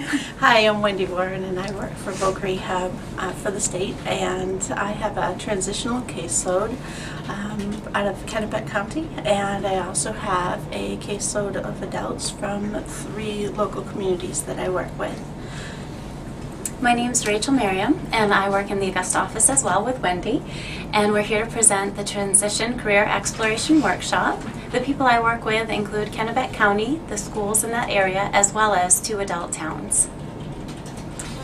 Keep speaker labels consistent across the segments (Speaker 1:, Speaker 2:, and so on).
Speaker 1: Hi, I'm Wendy Warren and I work for Voc Rehab for the state, and I have a transitional caseload out of Kennebec County, and I also have a caseload of adults from 3 local communities that I work with.
Speaker 2: My name's Rachel Merriam, and I work in the Augusta office as well with Wendy, and we're here to present the Transition Career Exploration Workshop. The people I work with include Kennebec County, the schools in that area, as well as 2 adult towns.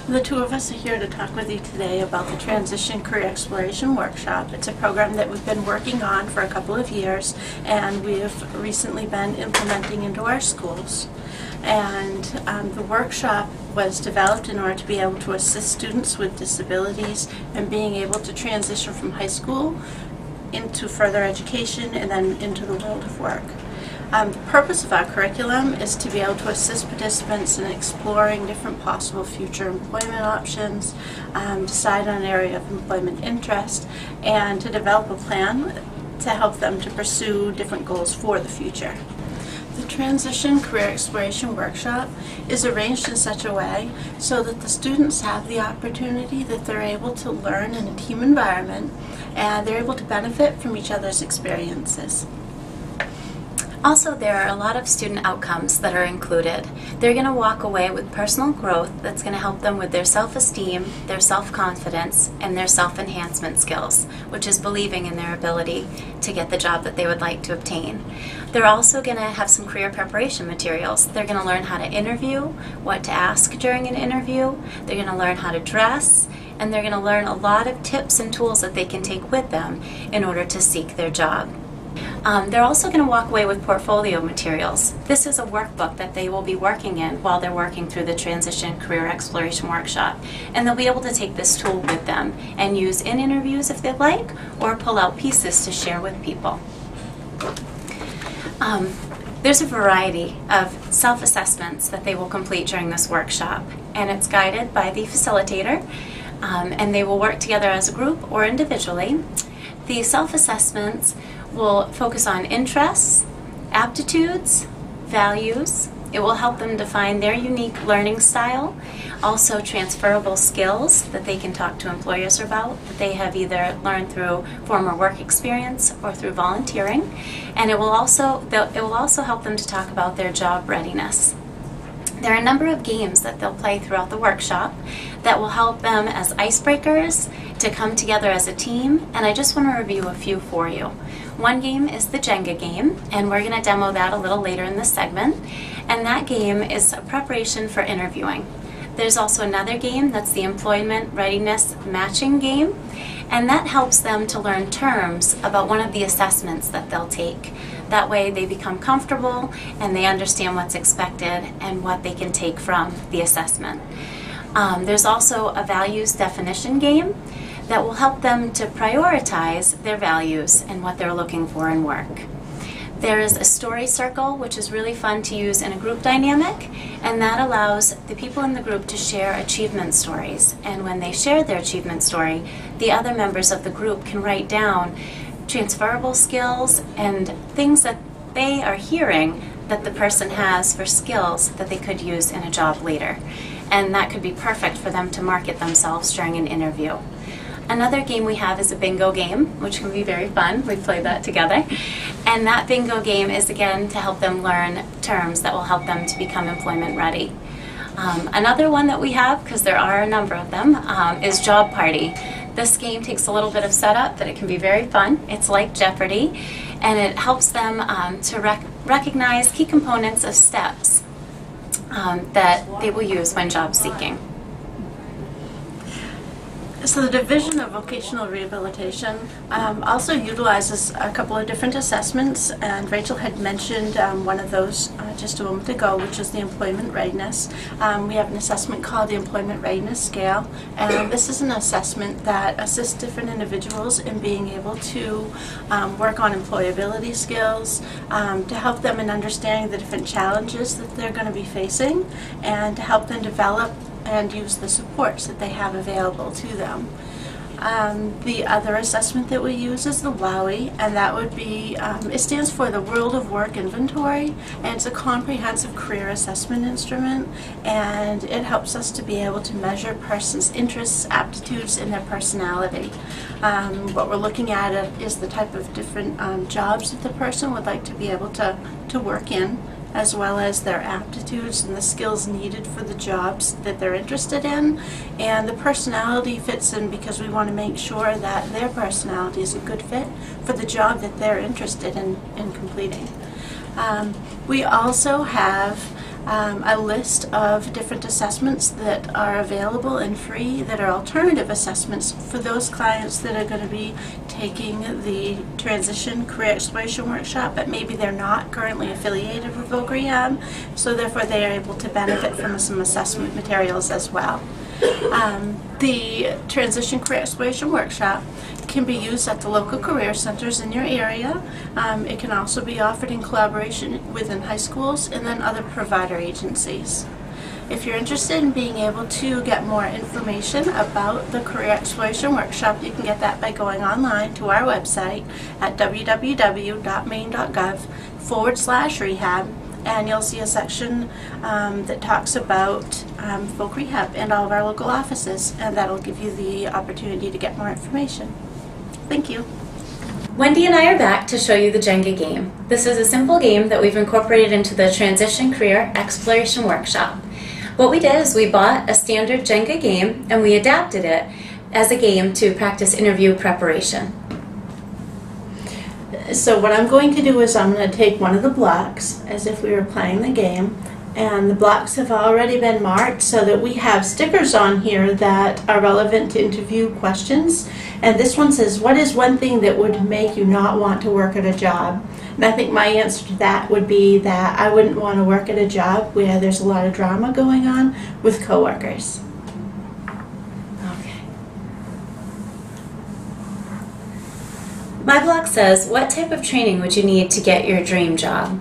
Speaker 1: The 2 of us are here to talk with you today about the Transition Career Exploration Workshop. It's a program that we've been working on for a couple of years, and we've recently been implementing into our schools. And the workshop was developed in order to be able to assist students with disabilities and being able to transition from high school into further education and then into the world of work. The purpose of our curriculum is to be able to assist participants in exploring different possible future employment options, decide on an area of employment interest, and to develop a plan to help them to pursue different goals for the future. The Transition Career Exploration Workshop is arranged in such a way so that the students have the opportunity that they're able to learn in a team environment and they're able to benefit from each other's experiences.
Speaker 2: Also, there are a lot of student outcomes that are included. They're going to walk away with personal growth that's going to help them with their self-esteem, their self-confidence, and their self-enhancement skills, which is believing in their ability to get the job that they would like to obtain. They're also going to have some career preparation materials. They're going to learn how to interview, what to ask during an interview, they're going to learn how to dress, and they're going to learn a lot of tips and tools that they can take with them in order to seek their job. They're also going to walk away with portfolio materials. This is a workbook that they will be working in while they're working through the Transition Career Exploration Workshop. And they'll be able to take this tool with them and use in interviews if they'd like, or pull out pieces to share with people. There's a variety of self-assessments that they will complete during this workshop, and it's guided by the facilitator, and they will work together as a group or individually. The self-assessments will focus on interests, aptitudes, values. It will help them define their unique learning style, also transferable skills that they can talk to employers about that they have either learned through former work experience or through volunteering. And it will also help them to talk about their job readiness. There are a number of games that they'll play throughout the workshop that will help them as icebreakers to come together as a team, and I just want to review a few for you. One game is the Jenga Game, and we're going to demo that a little later in this segment, and that game is a preparation for interviewing. There's also another game that's the Employment Readiness Matching Game, and that helps them to learn terms about one of the assessments that they'll take. That way they become comfortable and they understand what's expected and what they can take from the assessment. There's also a values definition game that will help them to prioritize their values and what they're looking for in work. There is a story circle, which is really fun to use in a group dynamic, and that allows the people in the group to share achievement stories. And when they share their achievement story, the other members of the group can write down transferable skills and things that they are hearing that the person has for skills that they could use in a job later. And that could be perfect for them to market themselves during an interview. Another game we have is a bingo game, which can be very fun. We've played that together. And that bingo game is, again, to help them learn terms that will help them to become employment ready. Another one that we have, because there are a number of them, is Job Party. This game takes a little bit of setup, but it can be very fun. It's like Jeopardy, and it helps them to recognize key components of steps that they will use when job seeking.
Speaker 1: So the Division of Vocational Rehabilitation also utilizes a couple of different assessments, and Rachel had mentioned one of those just a moment ago, which is the Employment Readiness. We have an assessment called the Employment Readiness Scale, and this is an assessment that assists different individuals in being able to work on employability skills, to help them in understanding the different challenges that they're going to be facing, and to help them develop and use the supports that they have available to them. The other assessment that we use is the WOWI, and that would be, it stands for the World of Work Inventory, and it's a comprehensive career assessment instrument, and it helps us to be able to measure a person's interests, aptitudes, and their personality. What we're looking at is the type of different jobs that the person would like to be able to work in, as well as their aptitudes and the skills needed for the jobs that they're interested in. And the personality fits in because we want to make sure that their personality is a good fit for the job that they're interested in completing. We also have a list of different assessments that are available and free that are alternative assessments for those clients that are going to be taking the Transition Career Exploration Workshop, but maybe they're not currently affiliated with Voc Rehab, so therefore they are able to benefit from some assessment materials as well. The Transition Career Exploration Workshop can be used at the local career centers in your area. It can also be offered in collaboration within high schools and then other provider agencies. If you're interested in being able to get more information about the Career Exploration Workshop, you can get that by going online to our website at www.maine.gov/rehab, and you'll see a section that talks about Voc Rehab and all of our local offices, and that'll give you the opportunity to get more information. Thank you.
Speaker 2: Wendy and I are back to show you the Jenga game. This is a simple game that we've incorporated into the Transition Career Exploration Workshop. What we did is we bought a standard Jenga game and we adapted it as a game to practice interview preparation.
Speaker 1: So what I'm going to do is I'm going to take one of the blocks as if we were playing the game, and the blocks have already been marked so that we have stickers on here that are relevant to interview questions. And this one says, what is one thing that would make you not want to work at a job? And I think my answer to that would be that I wouldn't want to work at a job where there's a lot of drama going on with coworkers.
Speaker 2: Okay. My block says, what type of training would you need to get your dream job?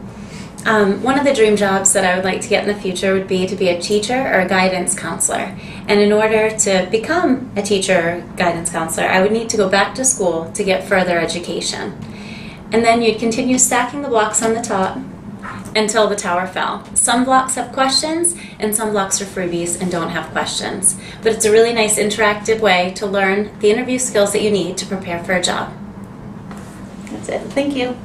Speaker 2: One of the dream jobs that I would like to get in the future would be to be a teacher or a guidance counselor. And in order to become a teacher or guidance counselor, I would need to go back to school to get further education. And then you'd continue stacking the blocks on the top until the tower fell. Some blocks have questions and some blocks are freebies and don't have questions. But it's a really nice interactive way to learn the interview skills that you need to prepare for a job.
Speaker 1: That's it. Thank you.